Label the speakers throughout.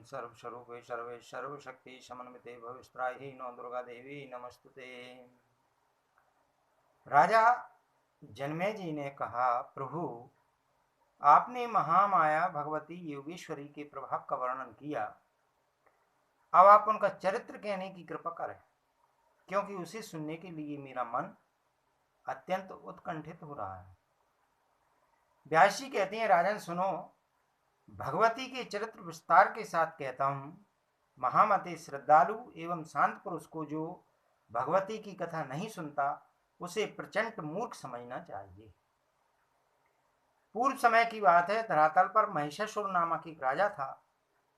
Speaker 1: सर्वस्वरूपे सर्वे सर्वशक्ति समन्विते भविस्त्राहि no Durga Devi नमस्तुते। राजा जन्मेजय ने कहा, प्रभु आपने महामाया भगवती योगेश्वरी के प्रभाव का वर्णन किया, अब आप उनका चरित्र कहने की कृपा करें, क्योंकि उसे सुनने के लिए मेरा मन अत्यंत उत्कंठित हो रहा है। व्यास जी कहते हैं, राजन सुनो, भगवती के चरित्र विस्तार के साथ कहता हूं। महामते श्रद्धालु एवं शांत पुरुष को जो भगवती की कथा नहीं सुनता उसे प्रचंड मूर्ख समझना चाहिए। पूर्व समय की बात है, धरातल पर महिषासुर नामक एक राजा था।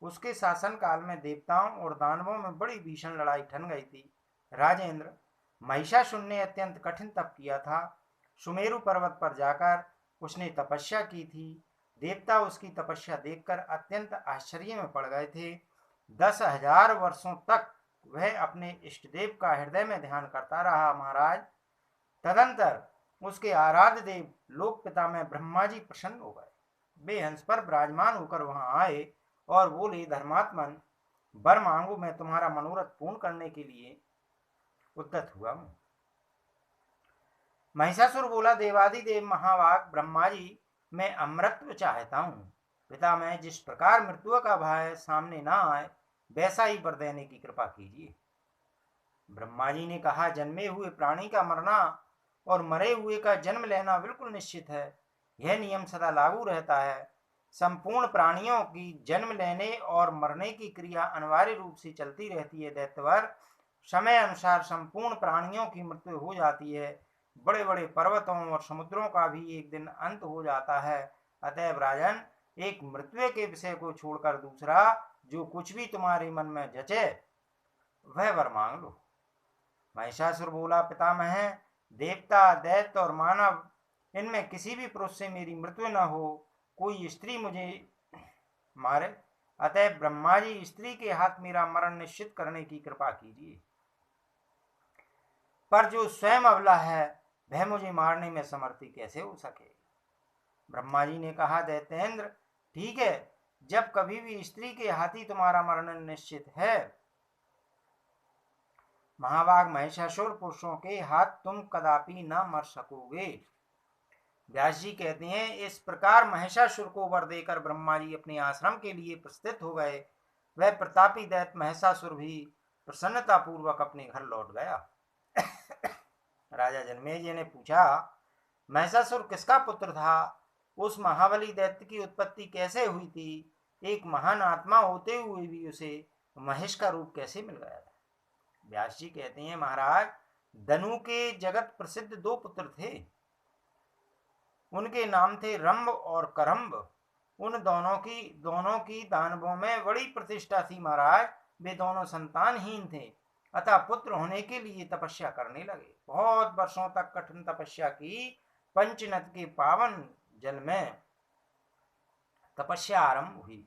Speaker 1: उसके शासन काल में देवताओं और दानवों में बड़ी भीषण लड़ाई ठन गई थी। राजेंद्र, महिषासुर ने अत्यंत कठिन तप किया था। सुमेरु पर्वत पर जाकर उसने तपस्या की थी। देवता उसकी तपस्या देखकर अत्यंत आश्चर्य में पड़ गए थे। 10,000 वर्षों तक वह अपने इष्टदेव का हृदय में ध्यान करता रहा महाराज। तदंतर उसके आराध्य देव लोक पिता में ब्रह्मा जी प्रसन्न हो गए। वे हंस पर विराजमान होकर वहां आए और बोले, धर्मात्मन वर मांगो, मैं तुम्हारा मनोरथ पूर्ण करने के लिए उद्यत हुआ हूं। महिषासुर बोला, देवादिदेव महावाग ब्रह्मा जी, मैं अमृत चाहता हूं। पिता, मैं जिस प्रकार मृत्यु का भय सामने ना आए वैसा ही वर देने की कृपा कीजिए। ब्रह्मा जी ने कहा, जन्मे हुए प्राणी का मरना और मरे हुए का जन्म लेना बिल्कुल निश्चित है। यह नियम सदा लागू रहता है। संपूर्ण प्राणियों की जन्म लेने और मरने की क्रिया अनिवार्य रूप से चलती रहती है। दैत्यवर, समय अनुसार संपूर्ण प्राणियों की मृत्यु हो जाती है। बड़े बड़े पर्वतों और समुद्रों का भी एक दिन अंत हो जाता है। अतएव राजन, एक मृत्यु के विषय को छोड़कर दूसरा जो कुछ भी तुम्हारे मन में जचे वह वर मांग लो। महिषासुर बोला, पितामह, देवता, दैत्य और मानव, इनमें किसी भी पुरुष से मेरी मृत्यु न हो, कोई स्त्री मुझे मारे। अतः ब्रह्मा जी, स्त्री के हाथ मेरा मरण निश्चित करने की कृपा कीजिए। पर जो स्वयं अबला है वह मुझे मारने में समर्थी कैसे हो सके। ब्रह्मा जी ने कहा, दैत्येंद्र, ठीक है, जब कभी भी स्त्री के हाथी तुम्हारा मरण निश्चित है, महाभाग महिषासुर, पुरुषों के हाथ तुम कदापि न मर सकोगे। व्यास जी कहते हैं, इस प्रकार महिषासुर को वर देकर ब्रह्मा जी अपने आश्रम के लिए प्रस्थित हो गए। वह प्रतापी दैत्य महिषासुर भी प्रसन्नता पूर्वक अपने घर लौट गया। राजा जन्मेजय ने पूछा, महिषासुर किसका पुत्र था? उस महाबली दैत्य की उत्पत्ति कैसे हुई थी? एक महान आत्मा होते हुए भी उसे महेश का रूप कैसे मिल गया था? व्यास जी कहते हैं, महाराज, दनु के जगत प्रसिद्ध 2 पुत्र थे। उनके नाम थे रंभ और करम्ब। उन दोनों की दानवों में बड़ी प्रतिष्ठा थी महाराज। वे दोनों संतानहीन थे, अतः पुत्र होने के लिए तपस्या करने लगे। बहुत वर्षों तक कठिन तपस्या की। पंचनद के पावन जल में तपस्या आरंभ हुई।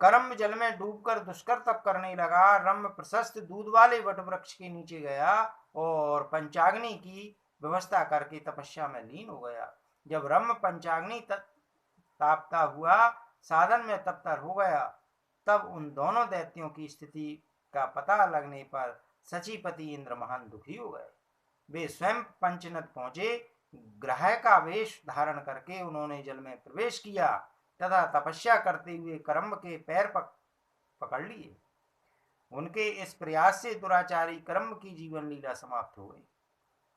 Speaker 1: करम्ब जल में डूबकर दुष्कर तप करने लगा। रंभ प्रशस्त दूध वाले वट वृक्ष के नीचे गया और पंचाग्नि की व्यवस्था करके तपस्या में लीन हो गया। जब रंभ पंचाग्नि तापता हुआ साधन में तप्तर हो गया, तब उन दोनों दैत्यों की स्थिति का पता लगने पर सचीपति इंद्र महान दुखी हो गए। वे स्वयं पंचनद पहुंचे। ग्रह का वेश धारण करके उन्होंने जल में प्रवेश किया तथा तपस्या करते हुए करम्ब के पैर पकड़ लिए। उनके इस प्रयास से दुराचारी करम्ब की जीवन लीला समाप्त हो गई।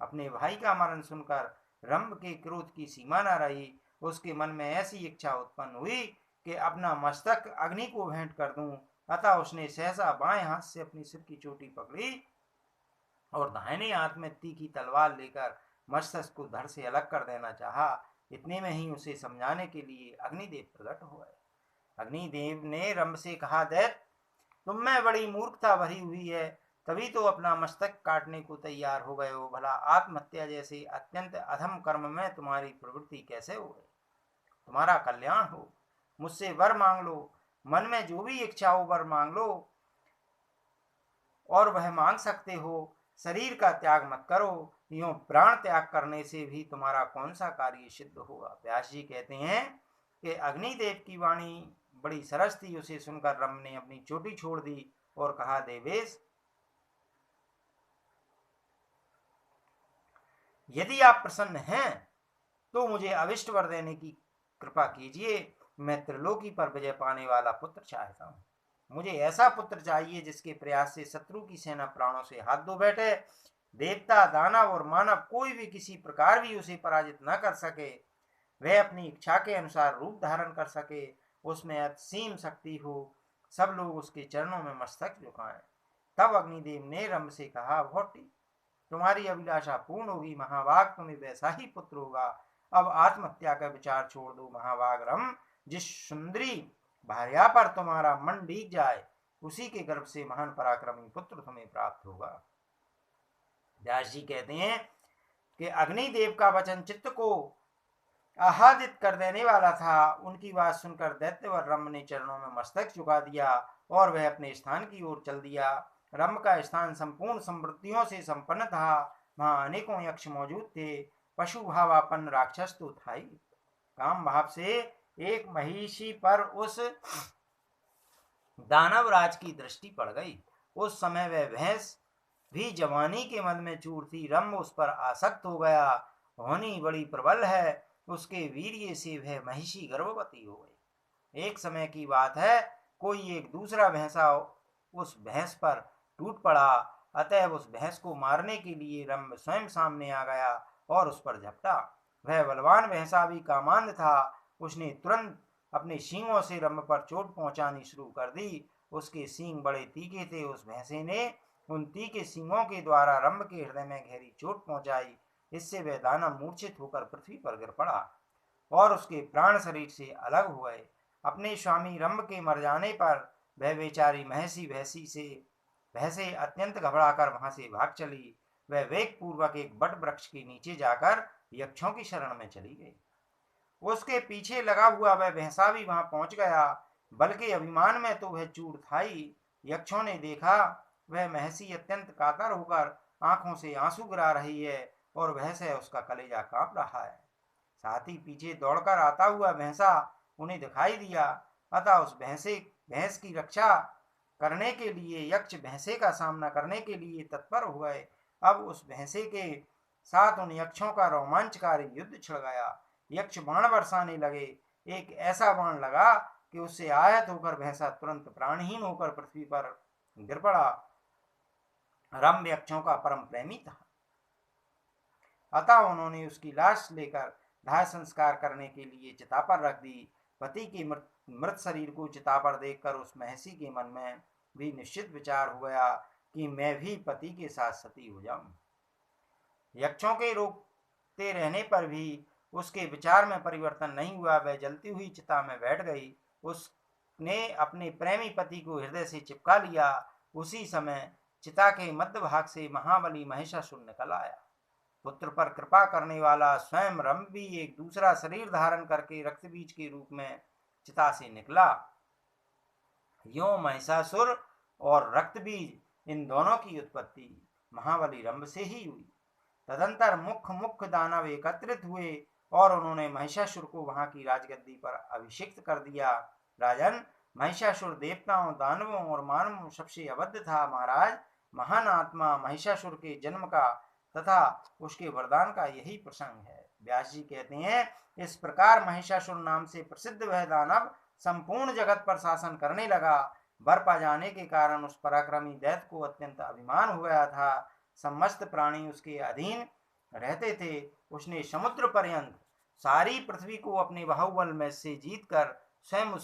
Speaker 1: अपने भाई का मरण सुनकर रंभ के क्रोध की सीमा न रही। उसके मन में ऐसी इच्छा उत्पन्न हुई कि अपना मस्तक अग्नि को भेंट कर दूं। अतः उसने सहसा बाएं हाथ से अपनी सिर की चोटी पकड़ी और दाहिने हाथ में तीखी तलवार लेकर मस्तक को धड़ से अलग कर देना चाहा। इतने में ही उसे समझाने के लिए अग्निदेव प्रकट हो गए। अग्निदेव ने रंभ से कहा, दैत्य, तुम में बड़ी मूर्खता भरी हुई है, तभी तो अपना मस्तक काटने को तैयार हो गए हो। भला आत्महत्या जैसे अत्यंत अधम कर्म में तुम्हारी प्रवृत्ति कैसे हो गई? तुम्हारा कल्याण हो, मुझसे वर मांग लो। मन में जो भी इच्छा हो वर मांग लो, और वह मांग सकते हो। शरीर का त्याग मत करो, यूं प्राण त्याग करने से भी तुम्हारा कौन सा कार्य सिद्ध होगा। व्यास जी कहते हैं कि अग्निदेव की वाणी बड़ी सरस थी। उसे सुनकर रम ने अपनी चोटी छोड़ दी और कहा, देवेश, यदि आप प्रसन्न हैं तो मुझे अविष्ट वर देने की कृपा कीजिए। मैं त्रिलोकी पर विजय पाने वाला पुत्र चाहता हूँ। मुझे ऐसा पुत्र चाहिए जिसके प्रयास से शत्रु की सेना प्राणों से हाथ धो बैठे। देवता, दानव और मानव कोई भी किसी प्रकार भी उसे पराजित न कर सके। वह अपनी इच्छा के अनुसार रूप धारण कर सके, उसमें असीम शक्ति हो, सब लोग उसके चरणों में मस्तक झुकाएं। तब अग्निदेव ने रंभ से कहा, बहुत ठीक, तुम्हारी अभिलाषा पूर्ण होगी महाभाग, तुम्हें वैसा ही पुत्र होगा। अब आत्महत्या का विचार छोड़ दो महाभाग रम। जिस सुंदरी भार्या पर तुम्हारा मन डीग जाए, उसी के गर्भ से महान पराक्रमी पुत्र तुम्हें प्राप्त होगा। व्यास जी कहते हैं कि अग्निदेव का वचन चित्त को आह्लादित कर देने वाला था। उनकी बात सुनकर दैत्यवर रंभ ने चरणों में मस्तक झुका दिया और वह अपने स्थान की ओर चल दिया। रंभ का स्थान संपूर्ण समृद्धियों से संपन्न था। वहां अनेकों यक्ष मौजूद थे। पशु भावापन्न राक्षस तो था ही। काम भाव से एक महिषी पर उस दानवराज की दृष्टि पड़ गई। उस समय वह भैंस भी जवानी के मद में चूर थी। रंभ उस पर आसक्त हो गया। होनी बड़ी प्रबल है, उसके वीर्य से वह महिषी गर्भवती हो गई। एक समय की बात है, कोई एक दूसरा भैंसा उस भैंस पर टूट पड़ा। अतः उस भैंस को मारने के लिए रंभ स्वयं सामने आ गया और उस पर झपटा। वह बलवान भैंसा भी कामांध था। उसने तुरंत अपने सींगों से रंभ पर चोट पहुंचानी शुरू कर दी। उसके सींग बड़े तीखे थे। उस भैंसे ने उन तीखे सींगों के द्वारा रंभ के हृदय में गहरी चोट पहुंचाई। इससे वह दानव मूर्छित होकर पृथ्वी पर गिर पड़ा और उसके प्राण शरीर से अलग हो गए। अपने स्वामी रंभ के मर जाने पर वह बेचारी भैंसे अत्यंत घबराकर वहां से भाग चली। वह वेग पूर्वक एक बट वृक्ष के नीचे जाकर यक्षों की शरण में चली गई। उसके पीछे लगा हुआ वह भैंसा भी वहां पहुंच गया। बल्कि अभिमान में तो वह चूर था ही। यक्षों ने देखा वह महसी अत्यंत कातर होकर आंखों से आंसू गिरा रही है और भैंस उसका कलेजा कांप रहा है। साथ ही पीछे दौड़कर आता हुआ भैंसा उन्हें दिखाई दिया। अतः उस भैंस की रक्षा करने के लिए यक्ष भैंसे का सामना करने के लिए तत्पर हो गए। अब उस भैंसे के साथ उन यक्षों का रोमांचकारी युद्ध छिड़ गया। यक्ष बाण बरसाने लगे। एक ऐसा बाण लगा कि उससे आहत होकर भैंसा तुरंत प्राणहीन होकर पृथ्वी पर गिर पड़ा। रंभ यक्षों का परम प्रेमी था। अतः उन्होंने उसकी लाश लेकर दाह संस्कार करने के लिए चिता पर रख दी। पति के मृत शरीर को चिता पर देखकर उस महर्षि के मन में भी निश्चित विचार हो गया कि मैं भी पति के साथ सती हो जाऊं। यक्षों के रोकते रहने पर भी उसके विचार में परिवर्तन नहीं हुआ। वह जलती हुई चिता में बैठ गई। उसने अपने प्रेमी पति को हृदय से चिपका लिया। उसी समय चिता के मध्य भाग से महाबली महिषासुर निकल आया। पुत्र पर कृपा करने वाला स्वयं रंभ भी एक दूसरा शरीर धारण करके रक्तबीज के रूप में चिता से निकला। यों महिषासुर और रक्तबीज इन दोनों की उत्पत्ति महाबली रंभ से ही हुई। तदंतर मुख्य दानव एकत्रित हुए और उन्होंने महिषासुर को वहां की राजगद्दी पर अभिषिक्त कर दिया। राजन, महिषासुर देवताओं, दानवों और मानवों सबसे अवध था। महाराज, महान आत्मा महिषासुर के जन्म का तथा उसके वरदान का यही प्रसंग है। व्यास जी कहते हैं, इस प्रकार महिषासुर नाम से प्रसिद्ध वह दानव संपूर्ण जगत पर शासन करने लगा। वर पा जाने के कारण उस पराक्रमी दैत्य को अत्यंत अभिमान हो गया था। समस्त प्राणी उसके अधीन रहते थे। उसने समुद्र पर्यंत सारी पृथ्वी को अपने बाहुबल में से जीतकर स्वयं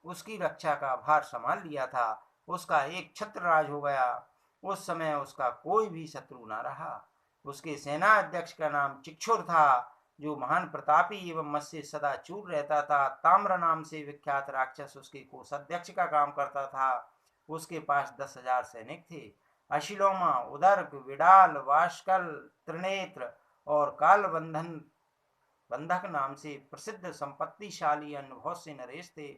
Speaker 1: उसकी रक्षा का भार संभाल लिया था। उसका एक छत्र राज हो गया। उस समय उसका कोई भी शत्रु न रहा। उसके सेना अध्यक्ष का नाम चिक्षुर था, जो महान प्रतापी एवं मत्स्य सदा चूर रहता था। ताम्र नाम से विख्यात राक्षस उसके कोषाध्यक्ष का काम करता था। उसके पास 10,000 सैनिक थे। अशिलोमा, उदर्क, विडाल, वाष्कल, त्रिनेत्र और बंधक नाम से प्रसिद्ध संपत्तिशाली अन्य बहुत से नरेश थे।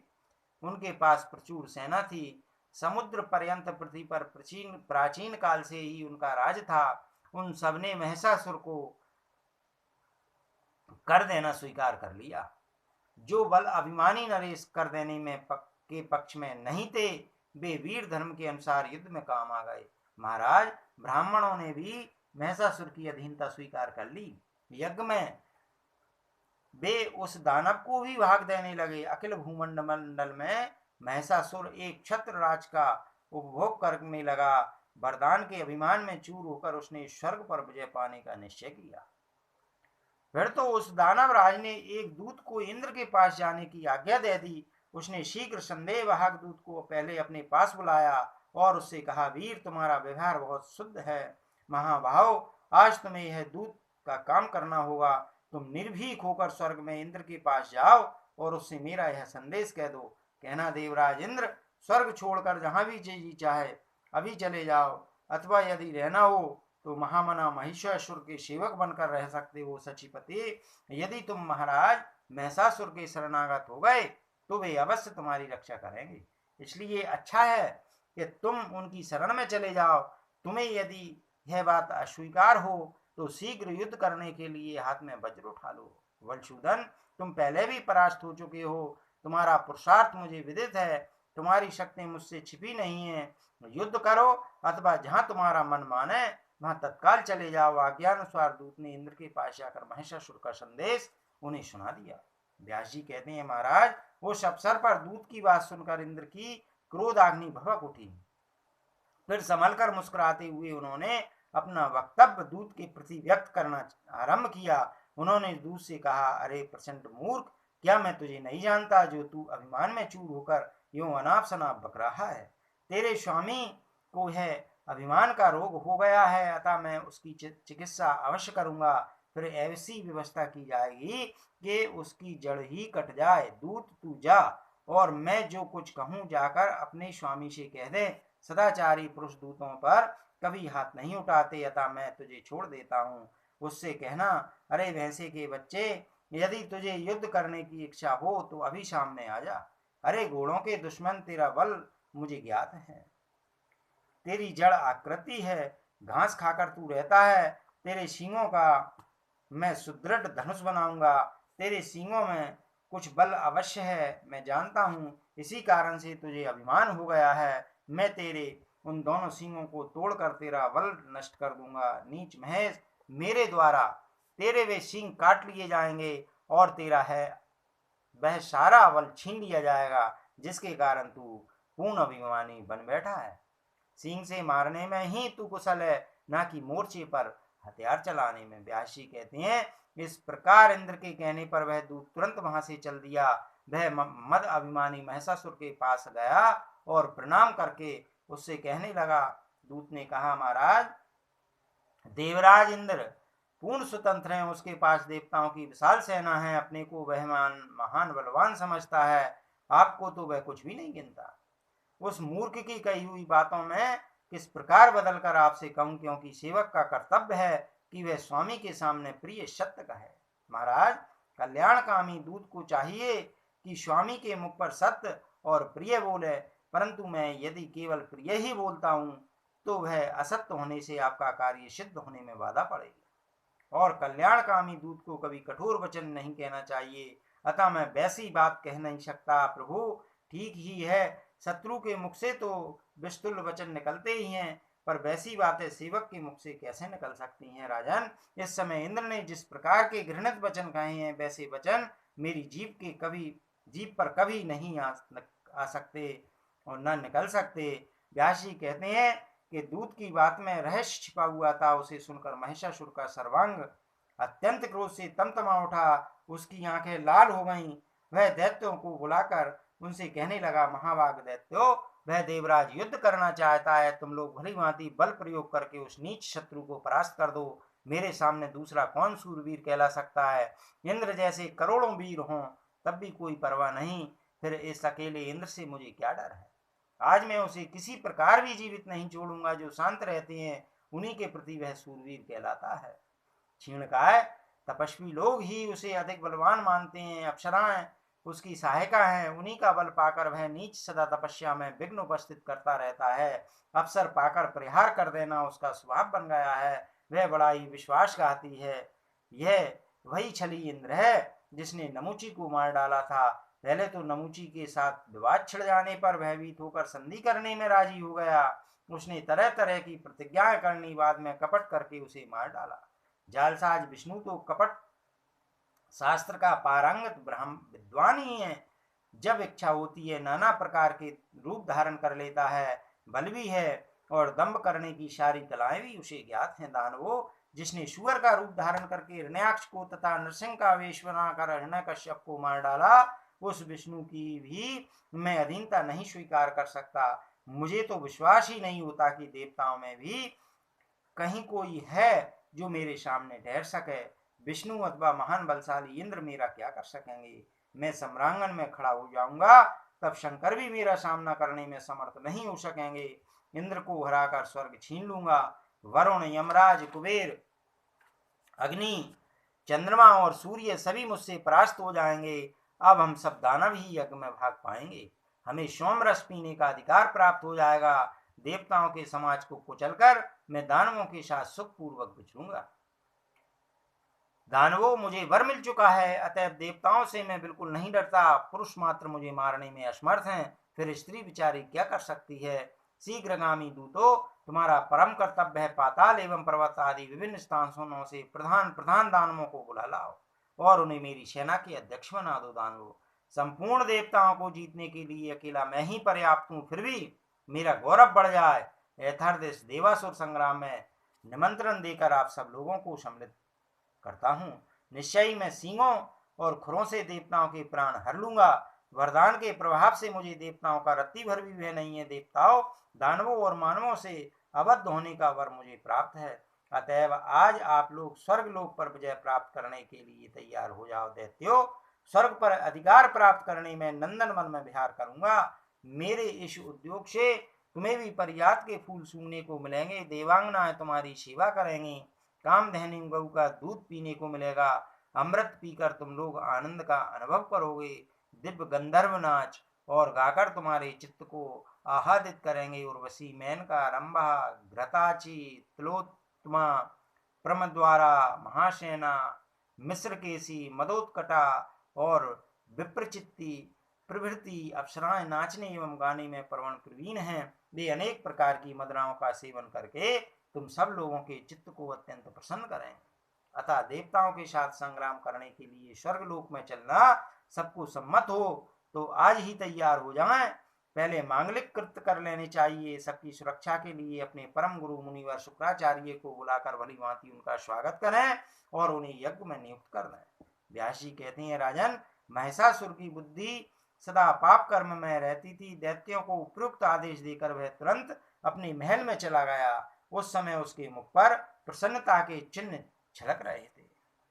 Speaker 1: उनके पास प्रचुर सेना थी। समुद्र पर्यंत पृथ्वी पर प्राचीन काल से ही उनका राज था। उन सबने महिषासुर को कर देना स्वीकार कर लिया। जो बल अभिमानी नरेश कर देने में के पक्ष में नहीं थे, वे वीर धर्म के अनुसार युद्ध में काम आ गए। महाराज, ब्राह्मणों ने भी महिषासुर की अधीनता स्वीकार कर ली। यज्ञ में वे उस दानव को भी भाग देने लगे। अखिल भूमंडल में महिषासुर एक क्षत्र राज का उपभोग करने लगा। वरदान के अभिमान में चूर होकर उसने स्वर्ग पर विजय पाने का निश्चय किया। फिर तो उस दानव राज ने एक दूत को इंद्र के पास जाने की आज्ञा दे दी। उसने शीघ्र संदेह वाहक दूत को पहले अपने पास बुलाया और उससे कहा, वीर, तुम्हारा व्यवहार बहुत शुद्ध है। महाभाव, आज तुम्हें यह दूत का काम करना होगा। तुम निर्भीक होकर स्वर्ग में इंद्र के पास जाओ और उससे मेरा यह संदेश कह दो। कहना, देवराज इंद्र, स्वर्ग छोड़कर जहां भी जी चाहे अभी चले जाओ, अथवा यदि रहना हो तो महामना महिषासुर के सेवक बनकर रह सकते हो। सचीपति, यदि तुम महाराज महिषासुर के शरणागत हो गए तो वे अवश्य तुम्हारी रक्षा करेंगे। इसलिए अच्छा है कि तुम उनकी शरण में चले जाओ। तुम्हें यदि यह बात अस्वीकार हो तो शीघ्र युद्ध करने के लिए हाथ में वज्र उठा लो। वलशुधन, तुम पहले भी परास्त हो चुके हो। तुम्हारा पुरुषार्थ मुझे विदित है। तुम्हारी शक्ति मुझसे छिपी नहीं है। युद्ध करो, अथवा जहां तुम्हारा मन माने वहां तत्काल चले जाओ। आज्ञानुसार दूत ने इंद्र के पास जाकर महिषासुर का संदेश उन्हें सुना दिया। व्यास जी कहते हैं, महाराज, उस अवसर पर दूत की बात सुनकर इंद्र की क्रोधाग्नि भभक उठी। फिर संभल कर मुस्कुराते हुए उन्होंने अपना वक्तव्य दूत के प्रति व्यक्त करना आरंभ किया। उन्होंने दूत से कहा, अरे प्रचंड मूर्ख, क्या मैं तुझे नहीं जानता जो तू अभिमान में चूर होकर यूं अनाप शनाप बक रहा है। तेरे स्वामी को है अभिमान का रोग हो गया है, अतः मैं उसकी चिकित्सा अवश्य करूंगा। फिर ऐसी व्यवस्था की जाएगी कि उसकी जड़ ही कट जाए। दूत, तू जा और मैं जो कुछ कहूं जाकर अपने स्वामी से कह दे। सदाचारी पुरुष दूतों पर कभी हाथ नहीं उठाते, अतः मैं तुझे छोड़ देता हूँ। उससे कहना, अरे भैंसे के बच्चे, यदि तुझे युद्ध करने की इच्छा हो तो अभी सामने आ जा। अरे घोड़ों के दुश्मन, तेरा बल मुझे ज्ञात है। तेरी जड़ आकृति है, घास खाकर तू रहता है। तेरे सींगों का मैं सुदृढ़ धनुष बनाऊंगा। तेरे सींगों में कुछ बल अवश्य है, मैं जानता हूँ। इसी कारण से तुझे अभिमान हो गया है। मैं तेरे उन दोनों सींगों को तोड़कर तेरा बल नष्ट कर दूंगा। नीच महेश, मेरे द्वारा तेरे वे सींग काट लिए जाएंगे और तेरा है वह सारा बल छीन लिया जाएगा, जिसके कारण तू पूर्ण अभिमानी बन बैठा है। सींग से मारने में ही तू कुशल है, ना कि मोर्चे पर हथियार चलाने में। व्यास जी कहते हैं, इस प्रकार इंद्र के कहने पर वह दूत तुरंत वहां से चल दिया। वह मद अभिमानी महिषासुर के पास गया और प्रणाम करके उससे कहने लगा। दूत ने कहा, महाराज, देवराज इंद्र पूर्ण स्वतंत्र है। उसके पास देवताओं की विशाल सेना है। अपने को वह महान बलवान समझता है। आपको तो वह कुछ भी नहीं गिनता। उस मूर्ख की कही हुई बातों में किस प्रकार बदल कर आपसे कहूं, क्योंकि सेवक का कर्तव्य है कि वह स्वामी के सामने प्रिय सत्य कहे। महाराज, कल्याणकामी दूत को चाहिए कि स्वामी के मुख पर सत्य और प्रिय बोले, परंतु मैं यदि केवल प्रिय ही बोलता हूं तो वह असत्य होने से आपका कार्य सिद्ध होने में बाधा पड़ेगी। और कल्याणकामी दूत को कभी कठोर वचन नहीं कहना चाहिए। अतः मैं वैसी बात कह नहीं सकता। प्रभु, ठीक ही है, शत्रु के मुख से तो विस्तुल वचन निकलते ही हैं, पर वैसी बातें सेवक के मुख से कैसे निकल सकती हैं। राजन, इस समय इंद्र ने जिस प्रकार के घृणित वचन कहे हैं, वैसे वचन मेरी जीभ पर कभी नहीं आ सकते और न निकल सकते। व्यास जी कहते हैं कि दूत की बात में रहस्य छिपा हुआ था। उसे सुनकर महिषासुर का सर्वांग अत्यंत क्रोध से तमतमा उठा। उसकी आंखें लाल हो गईं। वह दैत्यों को बुलाकर उनसे कहने लगा, महाभाग दैत्यो, वह देवराज युद्ध करना चाहता है। तुम लोग भली भांति बल प्रयोग करके उस नीच शत्रु को परास्त कर दो। मेरे सामने दूसरा कौन सूरवीर कहला सकता है। इंद्र जैसे करोड़ों वीर हों तब भी कोई परवाह नहीं, फिर इस अकेले इंद्र से मुझे क्या डर है। आज मैं उसे किसी प्रकार भी जीवित नहीं छोड़ूंगा। जो शांत रहते हैं उन्हीं के प्रति वह सूरवीर कहलाता है। क्षीणकाय तपस्वी लोग ही उसे अधिक बलवान मानते हैं। अप्सराएं उसकी सहायिका हैं। उन्हीं का बल पाकर वह नीच सदा तपस्या में विघ्न उपस्थित करता रहता है। अवसर पाकर परिहार कर देना उसका स्वभाव बन गया है। वह बड़ा ही विश्वासघाती है। यह वही छली इंद्र है जिसने नमुची को मार डाला था। पहले तो नमुची के साथ विवाद छिड़ जाने पर भयभीत होकर संधि करने में राजी हो गया। उसने तरह तरह की प्रतिज्ञाएं करनी, बाद में कपट करके उसे मार डाला। जालसाज विष्णु तो कपट शास्त्र का पारंगत ब्रह्म विद्वान ही है। जब इच्छा होती है नाना प्रकार के रूप धारण कर लेता है, बल भी है और दंभ करने की सारी कलाएं भी उसे ज्ञात हैं। दानवो, जिसने सुअर का रूप धारण करके हिरण्याक्ष को तथा नरसिंह का वेश बनाकर हिरण्यकश्यप को मार डाला, उस विष्णु की भी मैं अधीनता नहीं स्वीकार कर सकता। मुझे तो विश्वास ही नहीं होता कि देवताओं में भी कहीं कोई है जो मेरे सामने ठहर सके। विष्णु अथवा महान बलशाली इंद्र मेरा क्या कर सकेंगे। मैं सम्रांगण में खड़ा हो जाऊंगा, तब शंकर भी मेरा सामना करने में समर्थ नहीं हो सकेंगे। इंद्र को हराकर स्वर्ग छीन लूंगा। वरुण, यमराज, कुबेर, अग्नि, चंद्रमा और सूर्य सभी मुझसे परास्त हो जाएंगे। अब हम सब दानव ही यज्ञ में भाग पाएंगे। हमें सोम रस पीने का अधिकार प्राप्त हो जाएगा। देवताओं के समाज को कुचलकर मैं दानवों के साथ सुखपूर्वक विचरूंगा। दानवों, मुझे वर मिल चुका है, अतः देवताओं से मैं बिल्कुल नहीं डरता। पुरुष मात्र मुझे मारने में असमर्थ हैं, फिर स्त्री बिचारी क्या कर सकती है। शीघ्रगामी दूतो, तुम्हारा परम कर्तव्य है पाताल एवं पर्वत आदि विभिन्न स्थानों से प्रधान प्रधान दानवों को बुला लाओ और उन्हें मेरी सेना के अध्यक्ष बना दो। दानवों, संपूर्ण देवताओं को जीतने के लिए अकेला मैं ही पर्याप्त हूँ, फिर भी मेरा गौरव बढ़ जाए। यथार्थ इस देवासुर संग्राम में निमंत्रण देकर आप सब लोगों को सम्मिलित करता हूँ। निश्चय ही मैं सींगों और खुरों से देवताओं के प्राण हर लूंगा। वरदान के प्रभाव से मुझे देवताओं का रत्ती भर भी भय नहीं है। देवताओं, दानवों और मानवों से अबद्ध होने का वर मुझे प्राप्त है। अतएव आज आप लोग स्वर्ग लोक पर विजय प्राप्त करने के लिए तैयार हो जाओ। दैत्यो, स्वर्ग पर अधिकार प्राप्त करने में नंदन वन में विहार करूंगा। मेरे इस उद्योग से तुम्हें भी परिजात के फूल सूंघने को मिलेंगे। देवांगनाएं तुम्हारी सेवा करेंगी। कामधेनु गऊ का दूध पीने को मिलेगा। अमृत पीकर तुम लोग आनंद का अनुभव करोगे। दिव्य गंधर्व नाच और गाकर तुम्हारे चित्त को आह्लादित करेंगे। उर्वशी, मेनका, रंभा, घृताची, तिलोत्तमा, प्रमद्वारा, महासेना, मिश्रकेशी, मदोत्कटा और विप्रचित्ती प्रभृति अप्सराएं नाचने एवं गाने में प्रवीण हैं। वे अनेक प्रकार की मदनाओं का सेवन करके तुम सब लोगों के चित्त को अत्यंत प्रसन्न करें। अतः देवताओं के साथ संग्राम करने के लिए स्वर्गलोक में चलना सबको सम्मत हो तो आज ही तैयार हो जाएं। पहले मांगलिक कृत्य कर लेने चाहिए। सबकी सुरक्षा के लिए अपने परम गुरु मुनिवर शुक्राचार्य को बुलाकर भली भांति उनका स्वागत करें और उन्हें यज्ञ में नियुक्त कर दें। व्यास जी कहते हैं, राजन, महिषासुर की बुद्धि सदा पाप कर्म में रहती थी। दैत्यों को उपयुक्त आदेश देकर वह तुरंत अपने महल में चला गया। उस समय उसके मुख पर प्रसन्नता के चिन्ह झलक रहे थे।